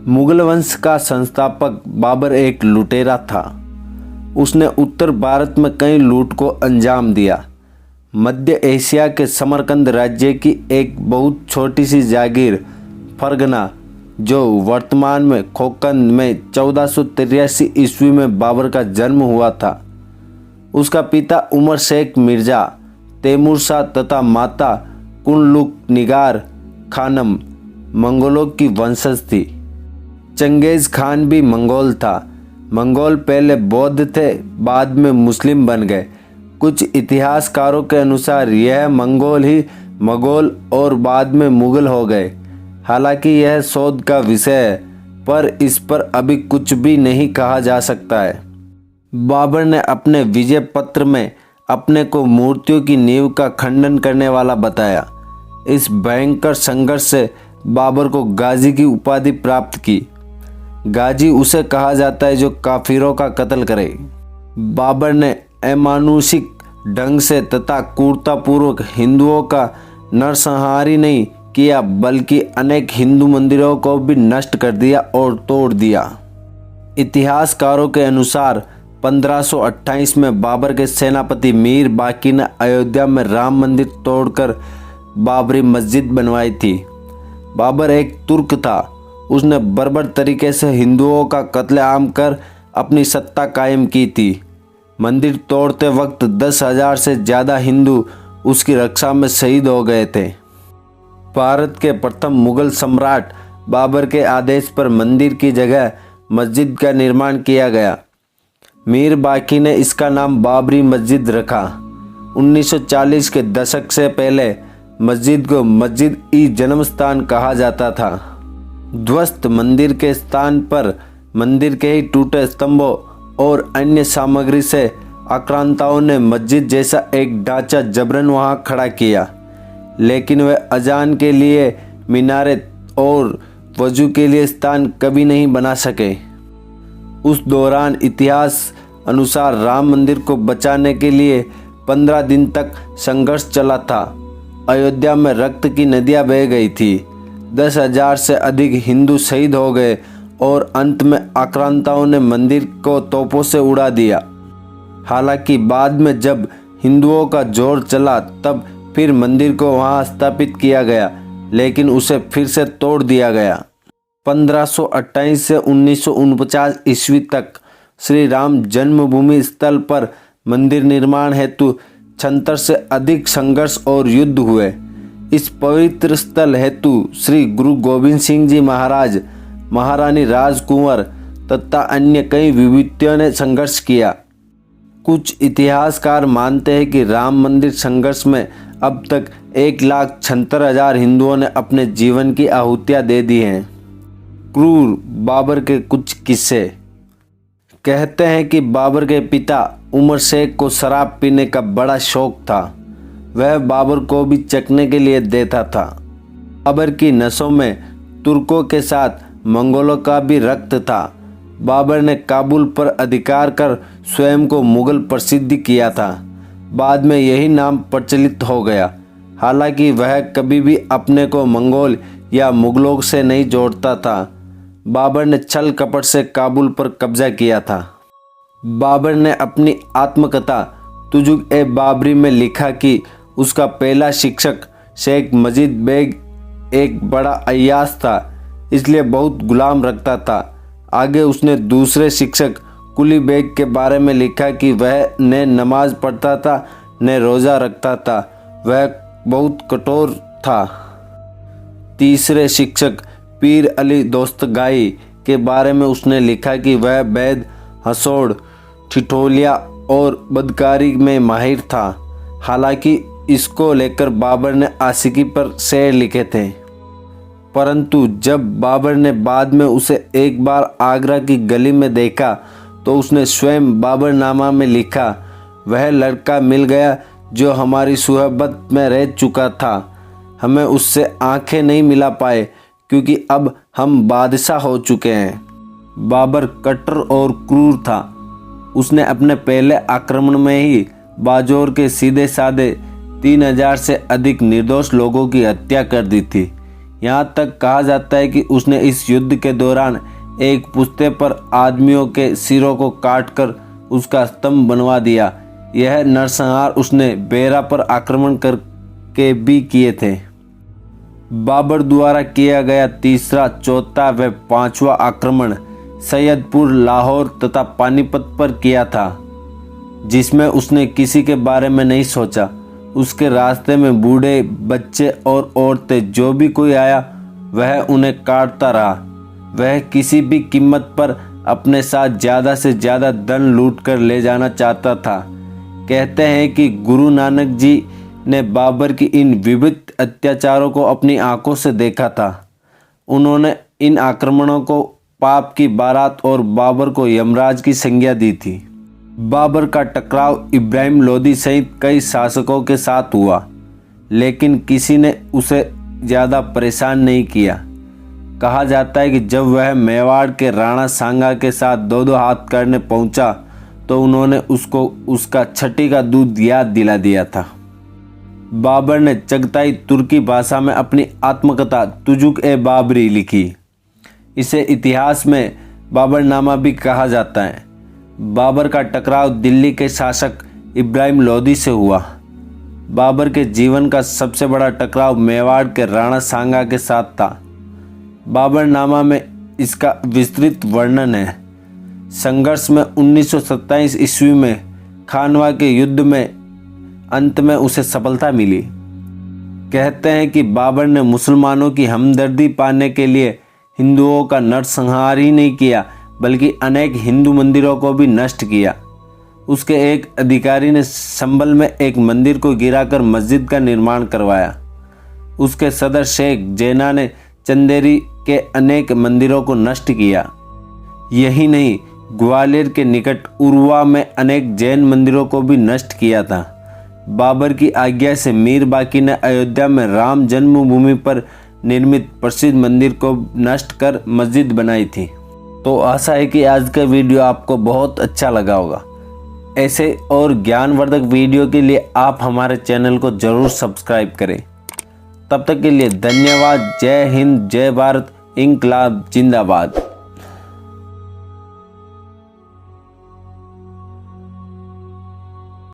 मुगल वंश का संस्थापक बाबर एक लुटेरा था। उसने उत्तर भारत में कई लूट को अंजाम दिया। मध्य एशिया के समरकंद राज्य की एक बहुत छोटी सी जागीर फरगना, जो वर्तमान में खोकंद में 1483 ईस्वी में बाबर का जन्म हुआ था। उसका पिता उमर शेख मिर्जा तैमूर शाह तथा माता कुनलुक निगार खानम मंगोलों की वंशज थी। चंगेज खान भी मंगोल था। मंगोल पहले बौद्ध थे, बाद में मुस्लिम बन गए। कुछ इतिहासकारों के अनुसार यह मंगोल ही मंगोल और बाद में मुगल हो गए। हालांकि यह शोध का विषय है, पर इस पर अभी कुछ भी नहीं कहा जा सकता है। बाबर ने अपने विजय पत्र में अपने को मूर्तियों की नींव का खंडन करने वाला बताया। इस भयंकर संघर्ष से बाबर को गाजी की उपाधि प्राप्त की। गाजी उसे कहा जाता है जो काफिरों का कत्ल करे। बाबर ने अमानुषिक ढंग से तथा क्रूरतापूर्वक हिंदुओं का नरसंहार ही नहीं किया, बल्कि अनेक हिंदू मंदिरों को भी नष्ट कर दिया और तोड़ दिया। इतिहासकारों के अनुसार 1528 में बाबर के सेनापति मीर बाकी ने अयोध्या में राम मंदिर तोड़कर बाबरी मस्जिद बनवाई थी। बाबर एक तुर्क था। उसने बर्बर तरीके से हिंदुओं का कत्लेआम कर अपनी सत्ता कायम की थी। मंदिर तोड़ते वक्त 10,000 से ज़्यादा हिंदू उसकी रक्षा में शहीद हो गए थे। भारत के प्रथम मुगल सम्राट बाबर के आदेश पर मंदिर की जगह मस्जिद का निर्माण किया गया। मीर बाकी ने इसका नाम बाबरी मस्जिद रखा। 1940 के दशक से पहले मस्जिद को मस्जिद ई जन्म स्थान कहा जाता था। ध्वस्त मंदिर के स्थान पर मंदिर के ही टूटे स्तंभों और अन्य सामग्री से आक्रांताओं ने मस्जिद जैसा एक ढांचा जबरन वहां खड़ा किया, लेकिन वे अजान के लिए मीनारे और वजू के लिए स्थान कभी नहीं बना सके। उस दौरान इतिहास अनुसार राम मंदिर को बचाने के लिए 15 दिन तक संघर्ष चला था। अयोध्या में रक्त की नदियां बह गई थी। 10,000 से अधिक हिंदू शहीद हो गए और अंत में आक्रांताओं ने मंदिर को तोपों से उड़ा दिया। हालांकि बाद में जब हिंदुओं का जोर चला तब फिर मंदिर को वहां स्थापित किया गया, लेकिन उसे फिर से तोड़ दिया गया। 1528 से 1949 ईस्वी तक श्री राम जन्मभूमि स्थल पर मंदिर निर्माण हेतु 76 से अधिक संघर्ष और युद्ध हुए। इस पवित्र स्थल हेतु श्री गुरु गोविंद सिंह जी महाराज, महारानी राजकुंवर तथा अन्य कई विभूतियों ने संघर्ष किया। कुछ इतिहासकार मानते हैं कि राम मंदिर संघर्ष में अब तक 1,76,000 हिंदुओं ने अपने जीवन की आहुतियां दे दी हैं। क्रूर बाबर के कुछ किस्से। कहते हैं कि बाबर के पिता उमर शेख को शराब पीने का बड़ा शौक था। वह बाबर को भी चखने के लिए देता था। बाबर की नसों में तुर्कों के साथ मंगोलों का भी रक्त था। बाबर ने काबुल पर अधिकार कर स्वयं को मुगल प्रसिद्ध किया था। बाद में यही नाम प्रचलित हो गया। हालांकि वह कभी भी अपने को मंगोल या मुगलों से नहीं जोड़ता था। बाबर ने छल कपट से काबुल पर कब्जा किया था। बाबर ने अपनी आत्मकथा तुजुक ए बाबरी में लिखा कि उसका पहला शिक्षक शेख मजीद बेग एक बड़ा अय्याश था, इसलिए बहुत गुलाम रखता था। आगे उसने दूसरे शिक्षक कुली बेग के बारे में लिखा कि वह न नमाज पढ़ता था न रोज़ा रखता था, वह बहुत कठोर था। तीसरे शिक्षक पीर अली दोस्तगाई के बारे में उसने लिखा कि वह वैद, हसोड़, ठिठोलिया और बदकारी में माहिर था। हालांकि इसको लेकर बाबर ने आशिकी पर शेर लिखे थे, परंतु जब बाबर ने बाद में उसे एक बार आगरा की गली में देखा तो उसने स्वयं बाबरनामा में लिखा, वह लड़का मिल गया जो हमारी सुहबत में रह चुका था। हमें उससे आंखें नहीं मिला पाए क्योंकि अब हम बादशाह हो चुके हैं। बाबर कट्टर और क्रूर था। उसने अपने पहले आक्रमण में ही बाजौर के सीधे साधे 3,000 से अधिक निर्दोष लोगों की हत्या कर दी थी। यहाँ तक कहा जाता है कि उसने इस युद्ध के दौरान एक पुश्ते पर आदमियों के सिरों को काटकर उसका स्तंभ बनवा दिया। यह नरसंहार उसने बेरा पर आक्रमण करके भी किए थे। बाबर द्वारा किया गया तीसरा, चौथा व पांचवा आक्रमण सैयदपुर, लाहौर तथा पानीपत पर किया था, जिसमें उसने किसी के बारे में नहीं सोचा। उसके रास्ते में बूढ़े, बच्चे और औरतें जो भी कोई आया वह उन्हें काटता रहा। वह किसी भी कीमत पर अपने साथ ज़्यादा से ज़्यादा धन लूट कर ले जाना चाहता था। कहते हैं कि गुरु नानक जी ने बाबर की इन विविध अत्याचारों को अपनी आंखों से देखा था। उन्होंने इन आक्रमणों को पाप की बारात और बाबर को यमराज की संज्ञा दी थी। बाबर का टकराव इब्राहिम लोदी सहित कई शासकों के साथ हुआ, लेकिन किसी ने उसे ज़्यादा परेशान नहीं किया। कहा जाता है कि जब वह मेवाड़ के राणा सांगा के साथ दो दो हाथ करने पहुंचा तो उन्होंने उसको उसका छठी का दूध याद दिला दिया था। बाबर ने चगताई तुर्की भाषा में अपनी आत्मकथा तुजुक-ए-बाबरी लिखी। इसे इतिहास में बाबरनामा भी कहा जाता है। बाबर का टकराव दिल्ली के शासक इब्राहिम लोदी से हुआ। बाबर के जीवन का सबसे बड़ा टकराव मेवाड़ के राणा सांगा के साथ था। बाबरनामा में इसका विस्तृत वर्णन है। संघर्ष में 1927 ईस्वी में खानवा के युद्ध में अंत में उसे सफलता मिली। कहते हैं कि बाबर ने मुसलमानों की हमदर्दी पाने के लिए हिंदुओं का नरसंहार ही नहीं किया, बल्कि अनेक हिंदू मंदिरों को भी नष्ट किया। उसके एक अधिकारी ने संभल में एक मंदिर को गिराकर मस्जिद का निर्माण करवाया। उसके सदर शेख जैना ने चंदेरी के अनेक मंदिरों को नष्ट किया। यही नहीं, ग्वालियर के निकट उर्वा में अनेक जैन मंदिरों को भी नष्ट किया था। बाबर की आज्ञा से मीर बाकी ने अयोध्या में राम जन्मभूमि पर निर्मित प्रसिद्ध मंदिर को नष्ट कर मस्जिद बनाई थी। तो आशा है कि आज का वीडियो आपको बहुत अच्छा लगा होगा। ऐसे और ज्ञानवर्धक वीडियो के लिए आप हमारे चैनल को जरूर सब्सक्राइब करें। तब तक के लिए धन्यवाद। जय हिंद, जय भारत, इंकलाब जिंदाबाद।